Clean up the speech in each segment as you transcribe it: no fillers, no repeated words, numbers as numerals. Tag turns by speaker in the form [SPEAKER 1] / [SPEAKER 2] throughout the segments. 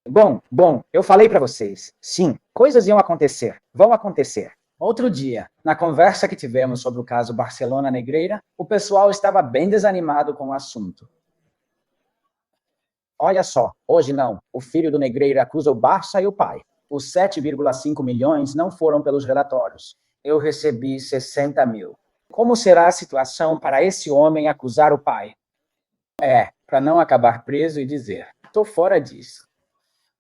[SPEAKER 1] Bom, eu falei para vocês. Sim, coisas iam acontecer, vão acontecer. Outro dia, na conversa que tivemos sobre o caso Barcelona Negreira, o pessoal estava bem desanimado com o assunto. Olha só, hoje não. O filho do Negreira acusa o Barça e o pai. Os 7,5 milhões não foram pelos relatórios. Eu recebi 60 mil. Como será a situação para esse homem acusar o pai? Para não acabar preso e dizer: estou fora disso.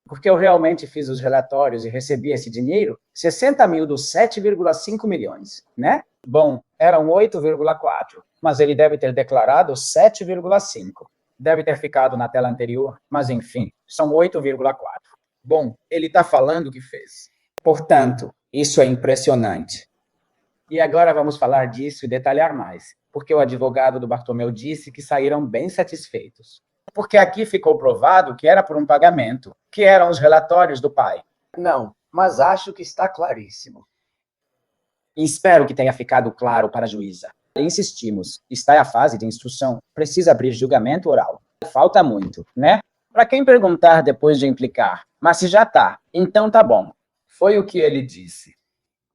[SPEAKER 1] Porque eu realmente fiz os relatórios e recebi esse dinheiro, 60 mil dos 7,5 milhões, né? Bom, eram 8,4, mas ele deve ter declarado 7,5. Deve ter ficado na tela anterior, mas enfim, são 8,4. Bom, ele está falando que fez. Portanto, isso é impressionante. E agora vamos falar disso e detalhar mais, porque o advogado do Bartomeu disse que saíram bem satisfeitos. Porque aqui ficou provado que era por um pagamento, que eram os relatórios do pai. Não, mas acho que está claríssimo. E espero que tenha ficado claro para a juíza. Insistimos, está a fase de instrução, precisa abrir julgamento oral. Falta muito, né? Para quem perguntar depois de implicar, mas se já tá, então tá bom. Foi o que ele disse.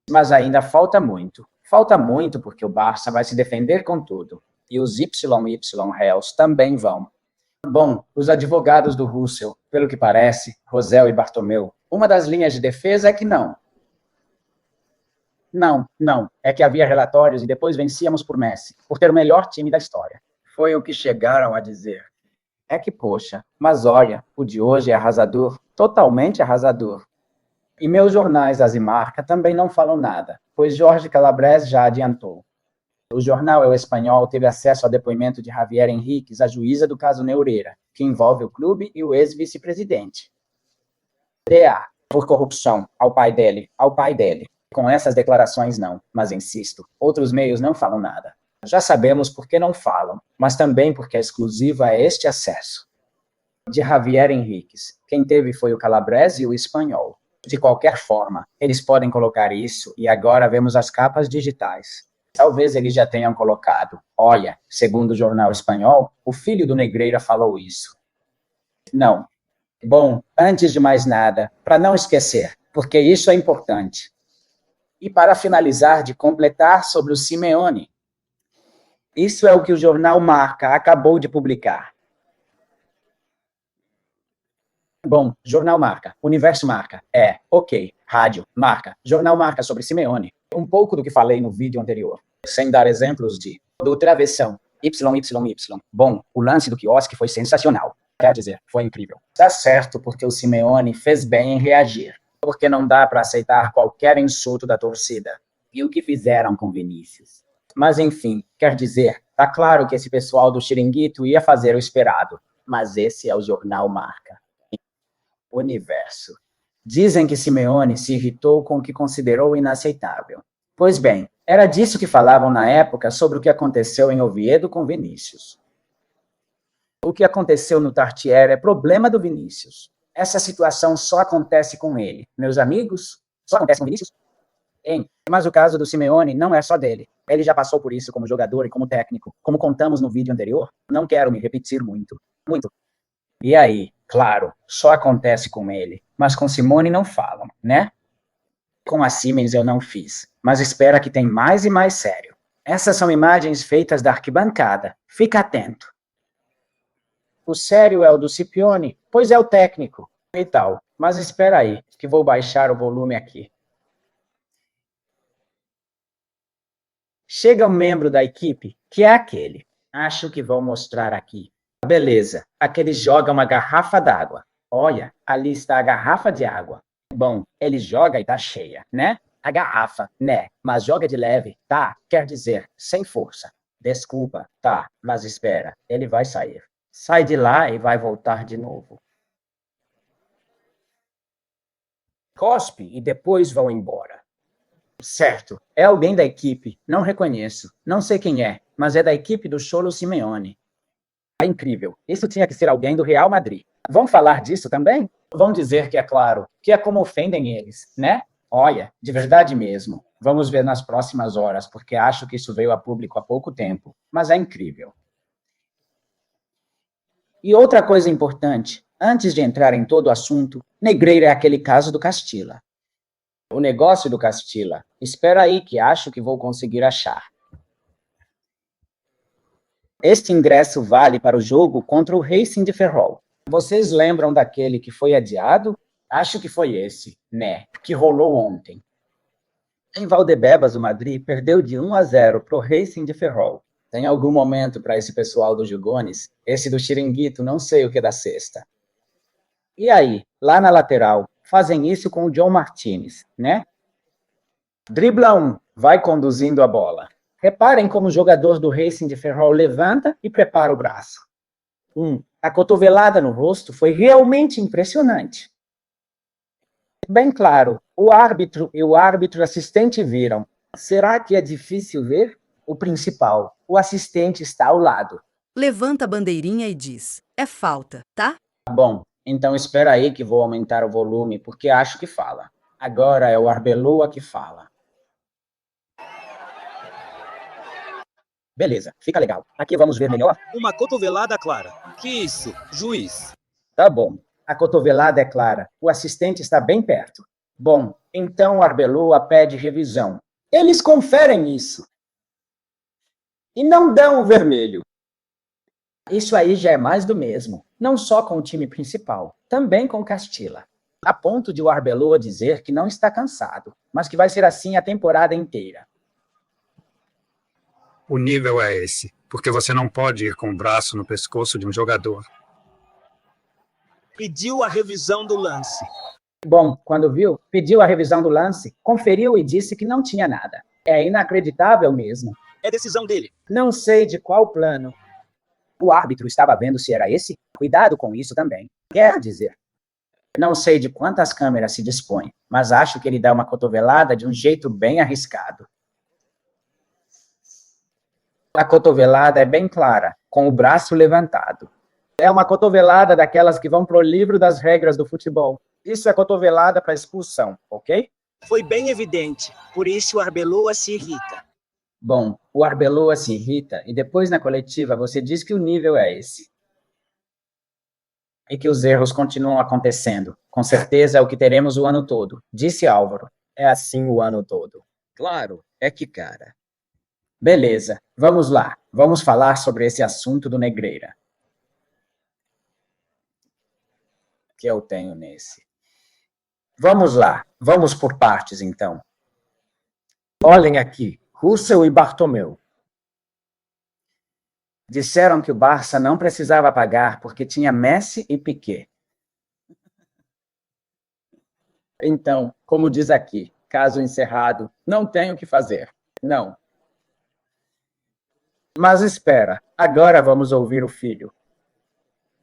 [SPEAKER 1] Mas ainda falta muito. Falta muito porque o Barça vai se defender com tudo. E os YY réus também vão. Bom, os advogados do Russell, pelo que parece, Rosell e Bartomeu, uma das linhas de defesa é que não. Não. É que havia relatórios e depois vencíamos por Messi, por ter o melhor time da história. Foi o que chegaram a dizer. É que, poxa, mas olha, o de hoje é arrasador, totalmente arrasador. E meus jornais, As e Marca, também não falam nada, pois Jorge Calabres já adiantou. O jornal El Espanhol teve acesso ao depoimento de Javier Henríquez, a juíza do caso Neureira, que envolve o clube e o ex-vice-presidente. DA, por corrupção, ao pai dele. Com essas declarações não, mas insisto, outros meios não falam nada. Já sabemos por que não falam, mas também porque a exclusiva é este acesso. De Javier Henríquez, quem teve foi o Calabres e o Espanhol. De qualquer forma, eles podem colocar isso e agora vemos as capas digitais. Talvez eles já tenham colocado. Olha, segundo o jornal espanhol, o filho do Negreira falou isso. Não. Bom, antes de mais nada, para não esquecer, porque isso é importante. E para finalizar de completar sobre o Simeone. Isso é o que o jornal Marca acabou de publicar. Bom, jornal Marca, Universo Marca, ok, rádio, Marca, jornal Marca sobre Simeone. Um pouco do que falei no vídeo anterior, sem dar exemplos do travessão, YYY. Bom, o lance do quiosque foi sensacional, quer dizer, foi incrível. Tá certo, porque o Simeone fez bem em reagir, porque não dá para aceitar qualquer insulto da torcida. E o que fizeram com Vinícius? Mas enfim, quer dizer, tá claro que esse pessoal do Chiringuito ia fazer o esperado, mas esse é o jornal Marca. Universo. Dizem que Simeone se irritou com o que considerou inaceitável. Pois bem, era disso que falavam na época sobre o que aconteceu em Oviedo com Vinícius. O que aconteceu no Tartier é problema do Vinícius. Essa situação só acontece com ele. Meus amigos, só acontece com Vinícius? Mas o caso do Simeone não é só dele. Ele já passou por isso como jogador e como técnico, como contamos no vídeo anterior. Não quero me repetir muito. E aí, claro, só acontece com ele, mas com Simone não falam, né? Com a Siemens eu não fiz, mas espera que tem mais e mais sério. Essas são imagens feitas da arquibancada, fica atento. O sério é o do Scipione, pois é o técnico e tal, mas espera aí, que vou baixar o volume aqui. Chega um membro da equipe, que é aquele. Acho que vou mostrar aqui. Beleza, aquele joga uma garrafa d'água. Olha, ali está a garrafa de água. Bom, ele joga e tá cheia, né? A garrafa, né? Mas joga de leve, tá? Quer dizer, sem força. Desculpa, tá, mas espera, ele vai sair. Sai de lá e vai voltar de novo. Cospe e depois vão embora. Certo, é alguém da equipe, não reconheço, não sei quem é, mas é da equipe do Cholo Simeone. É incrível. Isso tinha que ser alguém do Real Madrid. Vão falar disso também? Vão dizer que é claro, que é como ofendem eles, né? Olha, de verdade mesmo. Vamos ver nas próximas horas, porque acho que isso veio a público há pouco tempo. Mas é incrível. E outra coisa importante, Antes de entrar em todo o assunto, Negreira é aquele caso do Castilla. O negócio do Castilla. Espera aí que acho que vou conseguir achar. Este ingresso vale para o jogo contra o Racing de Ferrol. Vocês lembram daquele que foi adiado? Acho que foi esse, né, que rolou ontem. Em Valdebebas, o Madrid perdeu de 1-0 para o Racing de Ferrol. Tem algum momento para esse pessoal do Jugones? Esse do Chiringuito não sei o que dá sexta. E aí, lá na lateral, fazem isso com o John Martínez, né? Dribla um, vai conduzindo a bola. Reparem como o jogador do Racing de Ferrol levanta e prepara o braço. A cotovelada no rosto foi realmente impressionante. Bem claro, o árbitro e o árbitro assistente viram. Será que é difícil ver? O principal, o assistente está ao lado.
[SPEAKER 2] Levanta a bandeirinha e diz: é falta, tá?
[SPEAKER 1] Bom, então espera aí que vou aumentar o volume, porque acho que fala. Agora é o Arbeloa que fala. Beleza, fica legal. Aqui vamos ver melhor?
[SPEAKER 3] Uma cotovelada clara. Que isso, juiz?
[SPEAKER 1] Tá bom. A cotovelada é clara. O assistente está bem perto. Bom, então o Arbeloa pede revisão. Eles conferem isso. E não dão o vermelho. Isso aí já é mais do mesmo. Não só com o time principal, também com o Castilla. A ponto de o Arbeloa dizer que não está cansado, mas que vai ser assim a temporada inteira.
[SPEAKER 4] O nível é esse, porque você não pode ir com o braço no pescoço de um jogador.
[SPEAKER 3] Pediu a revisão do lance.
[SPEAKER 1] Bom, quando viu, pediu a revisão do lance, conferiu e disse que não tinha nada. É inacreditável mesmo.
[SPEAKER 3] É decisão dele.
[SPEAKER 1] Não sei de qual plano. O árbitro estava vendo se era esse? Cuidado com isso também. Quer dizer, não sei de quantas câmeras se dispõe, mas acho que ele dá uma cotovelada de um jeito bem arriscado. A cotovelada é bem clara, com o braço levantado. É uma cotovelada daquelas que vão pro livro das regras do futebol. Isso é cotovelada para expulsão, ok?
[SPEAKER 3] Foi bem evidente, por isso o Arbeloa se irrita.
[SPEAKER 1] Bom, o Arbeloa se irrita e depois na coletiva você diz que o nível é esse. E que os erros continuam acontecendo. Com certeza é o que teremos o ano todo, disse Álvaro. É assim o ano todo.
[SPEAKER 3] Claro, é que cara.
[SPEAKER 1] Beleza, vamos lá. Vamos falar sobre esse assunto do Negreira. Que eu tenho nesse. Vamos lá, vamos por partes então. Olhem aqui, Russell e Bartomeu. Disseram que o Barça não precisava pagar porque tinha Messi e Piqué. Então, como diz aqui, caso encerrado, não tenho o que fazer. Não. Mas espera, agora vamos ouvir o filho.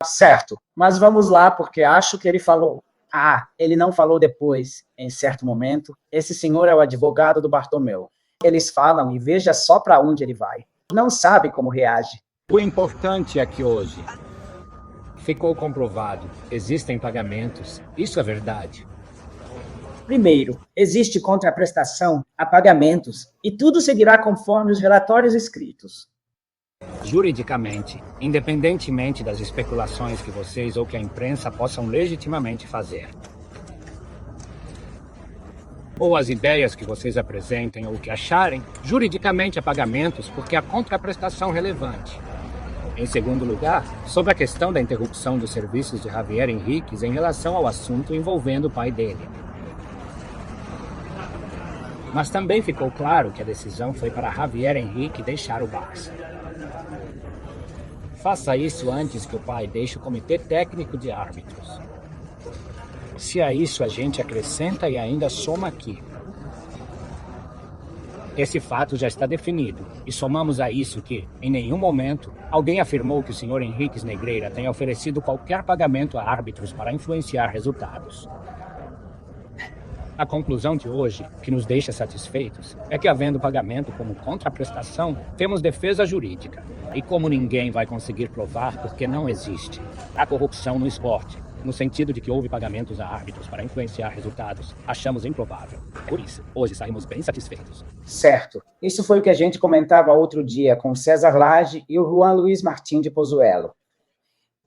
[SPEAKER 1] Certo, mas vamos lá porque acho que ele falou. Ah, ele não falou depois. Em certo momento, esse senhor é o advogado do Bartomeu. Eles falam e veja só para onde ele vai. Não sabe como reage.
[SPEAKER 5] O importante é que hoje ficou comprovado. Existem pagamentos. Isso é verdade.
[SPEAKER 1] Primeiro, existe contraprestação a pagamentos e tudo seguirá conforme os relatórios escritos.
[SPEAKER 5] Juridicamente, independentemente das especulações que vocês ou que a imprensa possam legitimamente fazer, ou as ideias que vocês apresentem ou que acharem, juridicamente há pagamentos porque há contraprestação relevante. Em segundo lugar, sobre a questão da interrupção dos serviços de Javier Henríquez em relação ao assunto envolvendo o pai dele. Mas também ficou claro que a decisão foi para Javier Henrique deixar o Barça. Faça isso antes que o pai deixe o comitê técnico de árbitros. Se a isso a gente acrescenta e ainda soma aqui. Esse fato já está definido, e somamos a isso que, em nenhum momento, alguém afirmou que o Sr. Henriques Negreira tenha oferecido qualquer pagamento a árbitros para influenciar resultados. A conclusão de hoje, que nos deixa satisfeitos, é que, havendo pagamento como contraprestação, temos defesa jurídica. E como ninguém vai conseguir provar porque não existe a corrupção no esporte, no sentido de que houve pagamentos a árbitros para influenciar resultados, achamos improvável. Por isso, hoje saímos bem satisfeitos.
[SPEAKER 1] Certo. Isso foi o que a gente comentava outro dia com o César Lage e o Juan Luiz Martim de Pozuelo.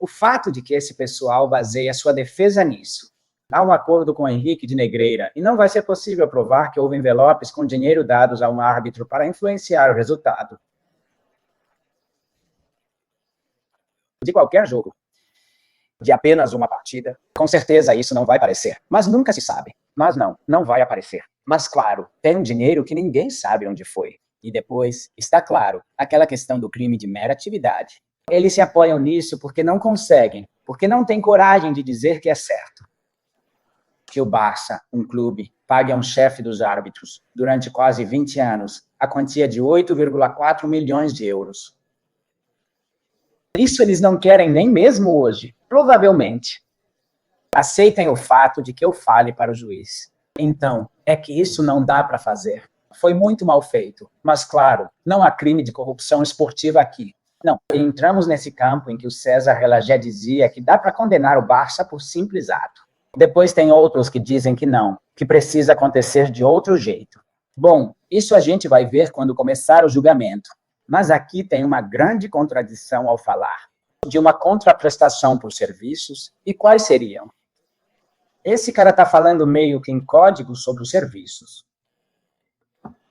[SPEAKER 1] O fato de que esse pessoal baseia sua defesa nisso. Há um acordo com Henrique de Negreira e não vai ser possível provar que houve envelopes com dinheiro dados a um árbitro para influenciar o resultado de qualquer jogo, de apenas uma partida. Com certeza isso não vai aparecer, mas nunca se sabe. Mas não vai aparecer. Mas claro, tem um dinheiro que ninguém sabe onde foi. E depois, está claro, aquela questão do crime de mera atividade. Eles se apoiam nisso porque não conseguem, porque não têm coragem de dizer que é certo. Que o Barça, um clube, pague a um chefe dos árbitros, durante quase 20 anos, a quantia de 8,4 milhões de euros. Isso eles não querem nem mesmo hoje, provavelmente. Aceitem o fato de que eu fale para o juiz. Então, é que isso não dá para fazer. Foi muito mal feito, mas claro, não há crime de corrupção esportiva aqui. Não, entramos nesse campo em que o César Relagé dizia que dá para condenar o Barça por simples ato. Depois tem outros que dizem que não, que precisa acontecer de outro jeito. Bom, isso a gente vai ver quando começar o julgamento. Mas aqui tem uma grande contradição ao falar de uma contraprestação por serviços. E quais seriam? Esse cara está falando meio que em código sobre os serviços.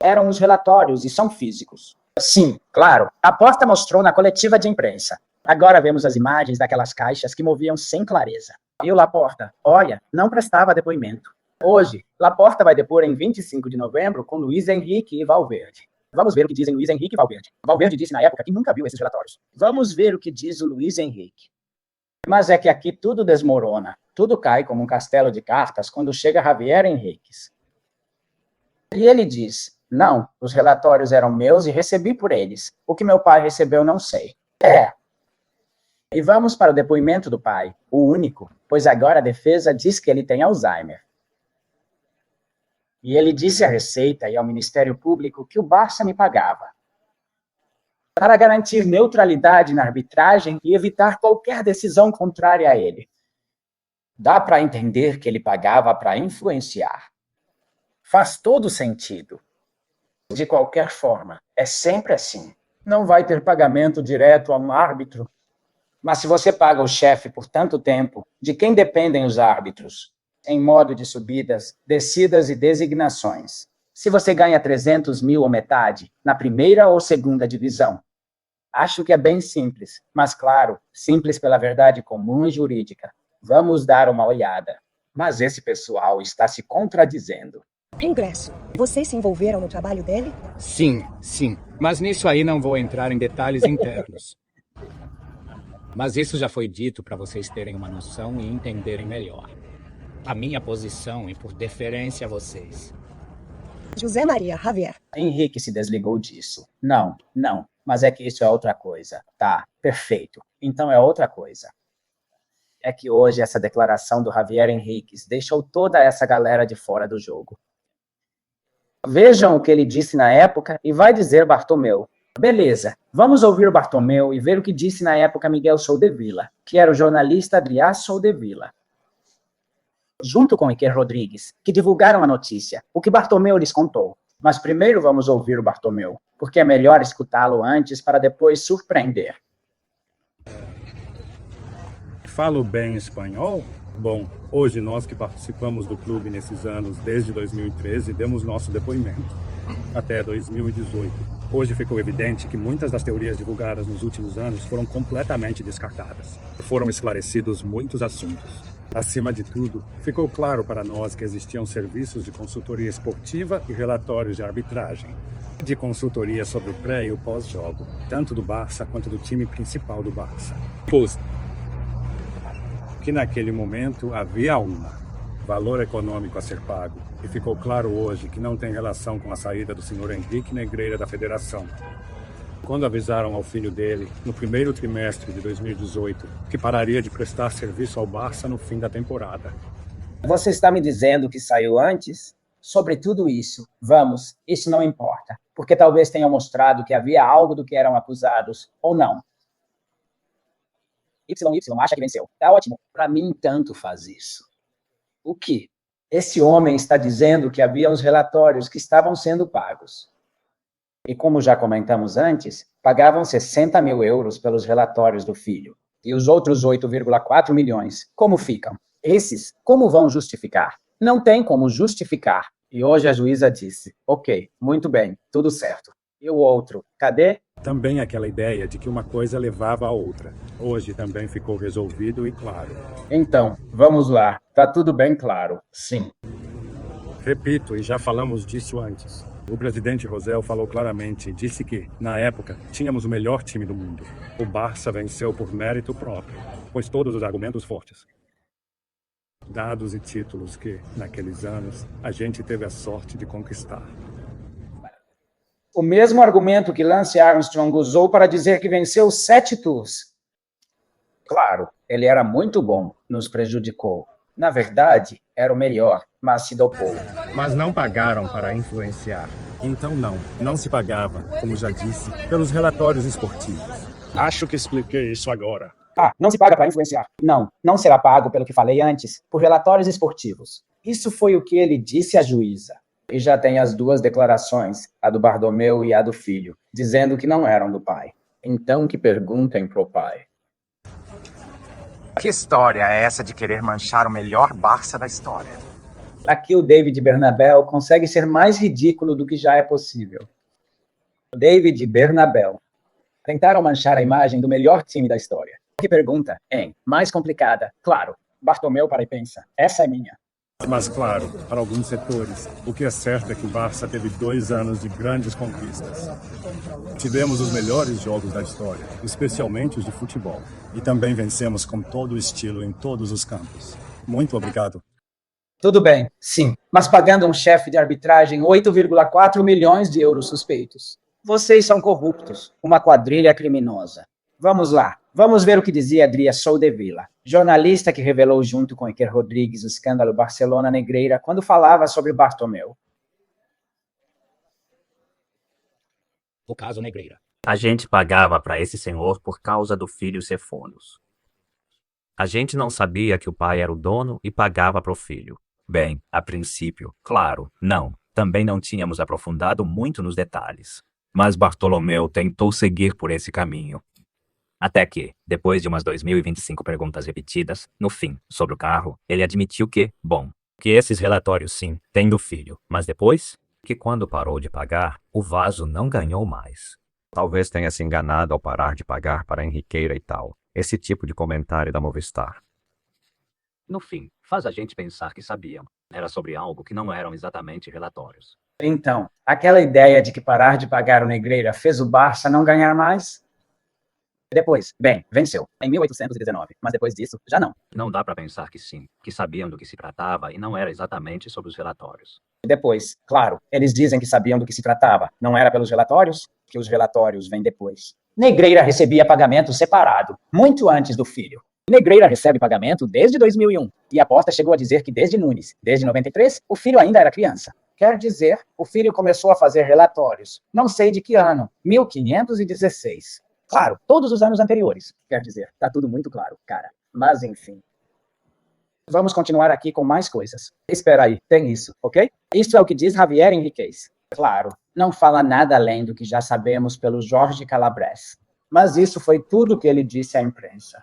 [SPEAKER 1] Eram os relatórios e são físicos. Sim, claro. A aposta mostrou na coletiva de imprensa. Agora vemos as imagens daquelas caixas que moviam sem clareza. E o Laporta, olha, não prestava depoimento. Hoje, Laporta vai depor em 25 de novembro com Luiz Henrique e Valverde. Vamos ver o que dizem Luiz Henrique e Valverde. Valverde disse na época que nunca viu esses relatórios. Vamos ver o que diz o Luiz Henrique. Mas é que aqui tudo desmorona. Tudo cai como um castelo de cartas quando chega Javier Henriques. E ele diz, não, os relatórios eram meus e recebi por eles. O que meu pai recebeu não sei. E vamos para o depoimento do pai, o único, pois agora a defesa diz que ele tem Alzheimer. E ele disse à Receita e ao Ministério Público que o Barça me pagava para garantir neutralidade na arbitragem e evitar qualquer decisão contrária a ele. Dá para entender que ele pagava para influenciar. Faz todo sentido. De qualquer forma, é sempre assim. Não vai ter pagamento direto a um árbitro. Mas se você paga o chefe por tanto tempo, de quem dependem os árbitros? Em modo de subidas, descidas e designações. Se você ganha 300 mil ou metade, na primeira ou segunda divisão. Acho que é bem simples, mas claro, simples pela verdade comum e jurídica. Vamos dar uma olhada. Mas esse pessoal está se contradizendo.
[SPEAKER 6] Ingresso. Vocês se envolveram no trabalho dele?
[SPEAKER 5] Sim. Mas nisso aí não vou entrar em detalhes internos. Mas isso já foi dito para vocês terem uma noção e entenderem melhor a minha posição e por deferência a vocês.
[SPEAKER 6] José Maria Javier.
[SPEAKER 1] Henrique se desligou disso. Não. Mas é que isso é outra coisa. Tá, perfeito. Então é outra coisa. É que hoje essa declaração do Javier Henriques deixou toda essa galera de fora do jogo. Vejam o que ele disse na época e vai dizer Bartomeu. Beleza, vamos ouvir o Bartomeu e ver o que disse na época Miguel Soldevila, que era o jornalista Adrià Soldevila. Junto com Iker Rodrigues, que divulgaram a notícia, o que Bartomeu lhes contou. Mas primeiro vamos ouvir o Bartomeu, porque é melhor escutá-lo antes para depois surpreender.
[SPEAKER 7] Falo bem espanhol? Bom, hoje nós que participamos do clube nesses anos, desde 2013, demos nosso depoimento, até 2018. Hoje ficou evidente que muitas das teorias divulgadas nos últimos anos foram completamente descartadas. Foram esclarecidos muitos assuntos. Acima de tudo, ficou claro para nós que existiam serviços de consultoria esportiva e relatórios de arbitragem, de consultoria sobre o pré e o pós-jogo, tanto do Barça quanto do time principal do Barça. Que naquele momento havia valor econômico a ser pago, e ficou claro hoje que não tem relação com a saída do senhor Henrique Negreira da federação. Quando avisaram ao filho dele, no primeiro trimestre de 2018, que pararia de prestar serviço ao Barça no fim da temporada.
[SPEAKER 1] Você está me dizendo que saiu antes? Sobre tudo isso, vamos, isso não importa, porque talvez tenham mostrado que havia algo do que eram acusados, ou não. YY acha que venceu. Tá ótimo. Para mim, tanto faz isso. O que? Esse homem está dizendo que havia uns relatórios que estavam sendo pagos. E como já comentamos antes, pagavam 60 mil euros pelos relatórios do filho. E os outros 8,4 milhões, como ficam? Esses, como vão justificar? Não tem como justificar. E hoje a juíza disse, ok, muito bem, tudo certo. E o outro, cadê?
[SPEAKER 7] Também aquela ideia de que uma coisa levava a outra. Hoje também ficou resolvido e claro.
[SPEAKER 1] Então, vamos lá. Tá tudo bem claro. Sim.
[SPEAKER 7] Repito, e já falamos disso antes. O presidente Rosell falou claramente e disse que, na época, tínhamos o melhor time do mundo. O Barça venceu por mérito próprio, pois todos os argumentos fortes. Dados e títulos que, naqueles anos, a gente teve a sorte de conquistar.
[SPEAKER 1] O mesmo argumento que Lance Armstrong usou para dizer que venceu 7 tours. Claro, ele era muito bom, nos prejudicou. Na verdade, era o melhor, mas se dopou.
[SPEAKER 7] Mas não pagaram para influenciar. Então não se pagava, como já disse, pelos relatórios esportivos. Acho que expliquei isso agora.
[SPEAKER 1] Não se paga para influenciar. Não será pago pelo que falei antes, por relatórios esportivos. Isso foi o que ele disse à juíza. E já tem as 2 declarações, a do Bartomeu e a do filho, dizendo que não eram do pai. Então que perguntem pro pai.
[SPEAKER 8] Que história é essa de querer manchar o melhor Barça da história?
[SPEAKER 1] Aqui o David Bernabéu consegue ser mais ridículo do que já é possível. David Bernabéu. Tentaram manchar a imagem do melhor time da história. Que pergunta, hein? Mais complicada. Claro, Bartomeu para e pensa. Essa é minha.
[SPEAKER 7] Mas, claro, para alguns setores, o que é certo é que o Barça teve 2 anos de grandes conquistas. Tivemos os melhores jogos da história, especialmente os de futebol. E também vencemos com todo o estilo em todos os campos. Muito obrigado.
[SPEAKER 1] Tudo bem, sim, mas pagando um chefe de arbitragem 8,4 milhões de euros suspeitos. Vocês são corruptos, uma quadrilha criminosa. Vamos lá, vamos ver o que dizia Adria Soldevila, jornalista que revelou junto com Iker Rodrigues o escândalo Barcelona Negreira quando falava sobre Bartomeu.
[SPEAKER 5] O caso Negreira.
[SPEAKER 9] A gente pagava para esse senhor por causa do filho Cefonos. A gente não sabia que o pai era o dono e pagava para o filho. Bem, a princípio, claro, não. Também não tínhamos aprofundado muito nos detalhes. Mas Bartolomeu tentou seguir por esse caminho. Até que, depois de umas 2025 perguntas repetidas, no fim, sobre o carro, ele admitiu que esses relatórios sim, têm do filho, mas depois, que quando parou de pagar, o vaso não ganhou mais. Talvez tenha se enganado ao parar de pagar para a Henriqueira e tal. Esse tipo de comentário da Movistar. No fim, faz a gente pensar que sabiam. Era sobre algo que não eram exatamente relatórios.
[SPEAKER 1] Então, aquela ideia de que parar de pagar o Negreira fez o Barça não ganhar mais? Depois, venceu, em 1819, mas depois disso, já não.
[SPEAKER 9] Não dá para pensar que sim, que sabiam do que se tratava e não era exatamente sobre os relatórios.
[SPEAKER 1] Depois, claro, eles dizem que sabiam do que se tratava. Não era pelos relatórios? Que os relatórios vêm depois. Negreira recebia pagamento separado, muito antes do filho. Negreira recebe pagamento desde 2001. E a aposta chegou a dizer que desde Nunes, desde 93, o filho ainda era criança. Quer dizer, o filho começou a fazer relatórios. Não sei de que ano, 1516. Claro, todos os anos anteriores. Quer dizer, tá tudo muito claro, cara. Mas, enfim. Vamos continuar aqui com mais coisas. Espera aí, tem isso, ok? Isso é o que diz Javier Henriquez. Claro, não fala nada além do que já sabemos pelo Jorge Calabres. Mas isso foi tudo que ele disse à imprensa.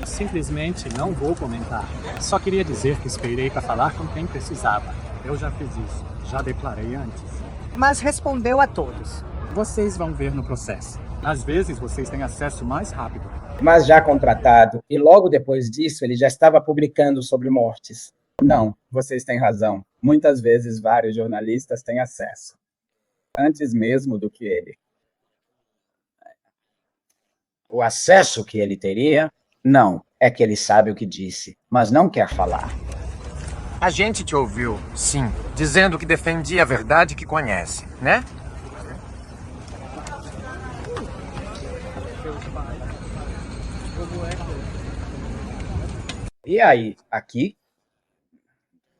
[SPEAKER 10] Simplesmente não vou comentar. Só queria dizer que esperei para falar com quem precisava. Eu já fiz isso, já declarei antes.
[SPEAKER 3] Mas respondeu a todos.
[SPEAKER 10] Vocês vão ver no processo. Às vezes vocês têm acesso mais rápido.
[SPEAKER 1] Mas já contratado, e logo depois disso ele já estava publicando sobre mortes. Não, vocês têm razão. Muitas vezes vários jornalistas têm acesso. Antes mesmo do que ele. O acesso que ele teria, não, é que ele sabe o que disse, mas não quer falar.
[SPEAKER 8] A gente te ouviu, sim, dizendo que defendia a verdade que conhece, né?
[SPEAKER 1] E aí, aqui?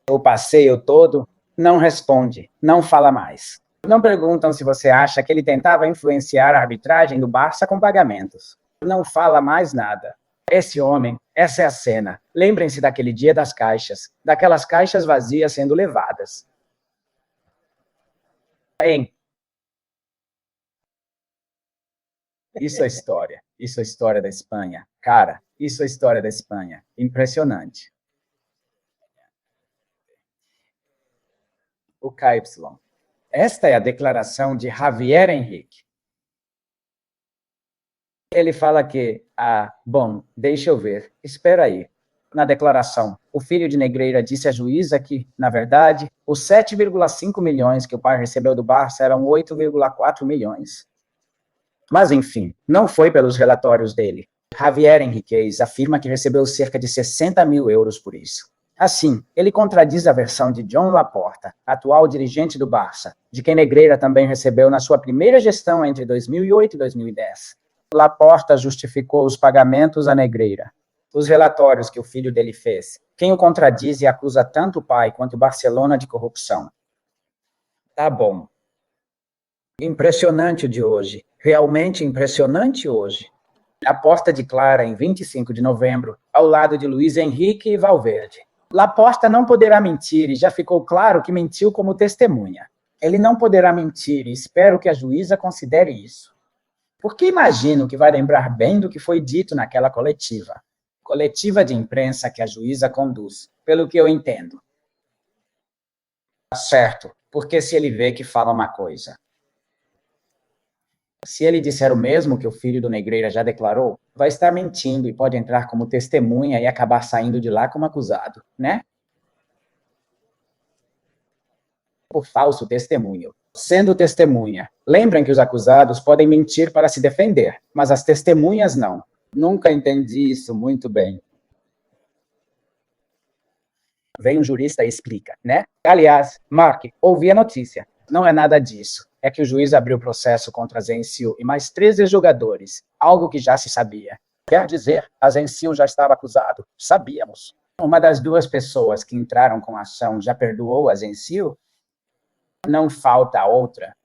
[SPEAKER 1] O passeio todo não responde, não fala mais. Não perguntam se você acha que ele tentava influenciar a arbitragem do Barça com pagamentos. Não fala mais nada. Esse homem, essa é a cena. Lembrem-se daquele dia das caixas, daquelas caixas vazias sendo levadas. Hein? Isso é história. Isso é história da Espanha. Cara, isso é história da Espanha. Impressionante. O KY. Esta é a declaração de Javier Henrique. Ele fala que, bom, deixa eu ver, espera aí. Na declaração, o filho de Negreira disse à juíza que, na verdade, os 7,5 milhões que o pai recebeu do Barça eram 8,4 milhões. Mas, enfim, não foi pelos relatórios dele. Javier Henriquez afirma que recebeu cerca de 60 mil euros por isso. Assim, ele contradiz a versão de Joan Laporta, atual dirigente do Barça, de quem Negreira também recebeu na sua primeira gestão entre 2008 e 2010. Laporta justificou os pagamentos a Negreira. Os relatórios que o filho dele fez. Quem o contradiz e acusa tanto o pai quanto o Barcelona de corrupção. Tá bom. Impressionante o de hoje. Realmente impressionante hoje. Laporta declara em 25 de novembro, ao lado de Luiz Henrique e Valverde. Laporta não poderá mentir e já ficou claro que mentiu como testemunha. Ele não poderá mentir e espero que a juíza considere isso. Porque imagino que vai lembrar bem do que foi dito naquela coletiva. Coletiva de imprensa que a juíza conduz, pelo que eu entendo. Certo, porque se ele vê que fala uma coisa. Se ele disser o mesmo que o filho do Negreira já declarou, vai estar mentindo e pode entrar como testemunha e acabar saindo de lá como acusado, né? Por falso testemunho. Sendo testemunha, lembrem que os acusados podem mentir para se defender, mas as testemunhas não. Nunca entendi isso muito bem. Vem um jurista e explica, né? Aliás, Mark, ouvi a notícia. Não é nada disso. É que o juiz abriu processo contra Zensil e mais 13 jogadores, algo que já se sabia. Quer dizer, a Zensil já estava acusado. Sabíamos. Uma das duas pessoas que entraram com a ação já perdoou a Zensil? Não falta outra.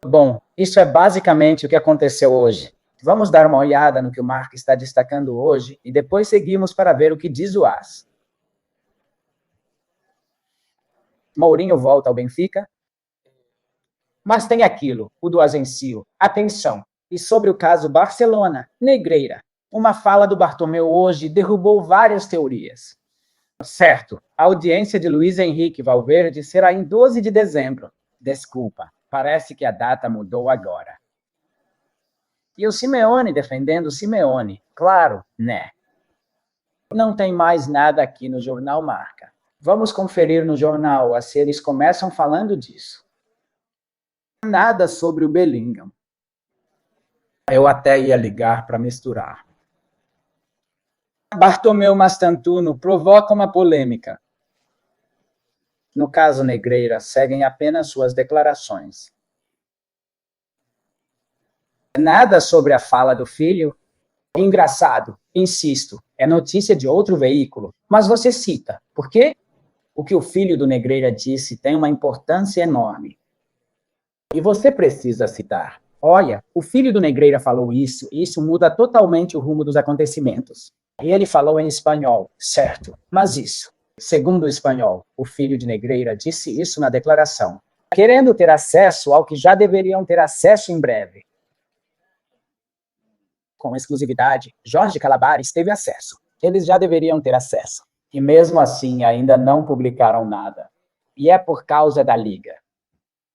[SPEAKER 1] Bom, isso é basicamente o que aconteceu hoje. Vamos dar uma olhada no que o Mark está destacando hoje e depois seguimos para ver o que diz o AS. Mourinho volta ao Benfica. Mas tem aquilo, o do Asencio. Atenção. E sobre o caso Barcelona, Negreira. Uma fala do Bartomeu hoje derrubou várias teorias. Certo, a audiência de Luiz Henrique Valverde será em 12 de dezembro. Desculpa, parece que a data mudou agora. E o Simeone defendendo o Simeone. Claro, né? Não tem mais nada aqui no Jornal Marca. Vamos conferir no jornal se eles começam falando disso. Nada sobre o Bellingham. Eu até ia ligar para misturar. Bartomeu Mastantuno provoca uma polêmica. No caso Negreira, seguem apenas suas declarações. Nada sobre a fala do filho? Engraçado, insisto, é notícia de outro veículo, mas você cita. Por quê? O que o filho do Negreira disse tem uma importância enorme. E você precisa citar. Olha, o filho do Negreira falou isso, e isso muda totalmente o rumo dos acontecimentos. E ele falou em espanhol, certo, mas isso, segundo o espanhol, o filho de Negreira disse isso na declaração, querendo ter acesso ao que já deveriam ter acesso em breve. Com exclusividade, Jorge Calabares teve acesso. Eles já deveriam ter acesso. E mesmo assim ainda não publicaram nada. E é por causa da Liga.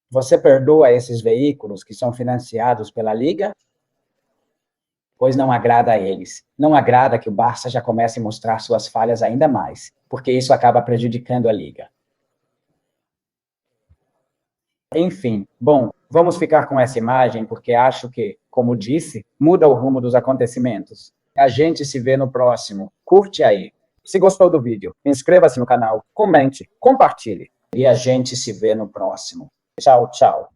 [SPEAKER 1] Você perdoa esses veículos que são financiados pela Liga? Pois não agrada a eles. Não agrada que o Barça já comece a mostrar suas falhas ainda mais, porque isso acaba prejudicando a Liga. Enfim, bom, vamos ficar com essa imagem porque acho que, como disse, muda o rumo dos acontecimentos. A gente se vê no próximo. Curte aí. Se gostou do vídeo, inscreva-se no canal, comente, compartilhe. E a gente se vê no próximo. Tchau, tchau.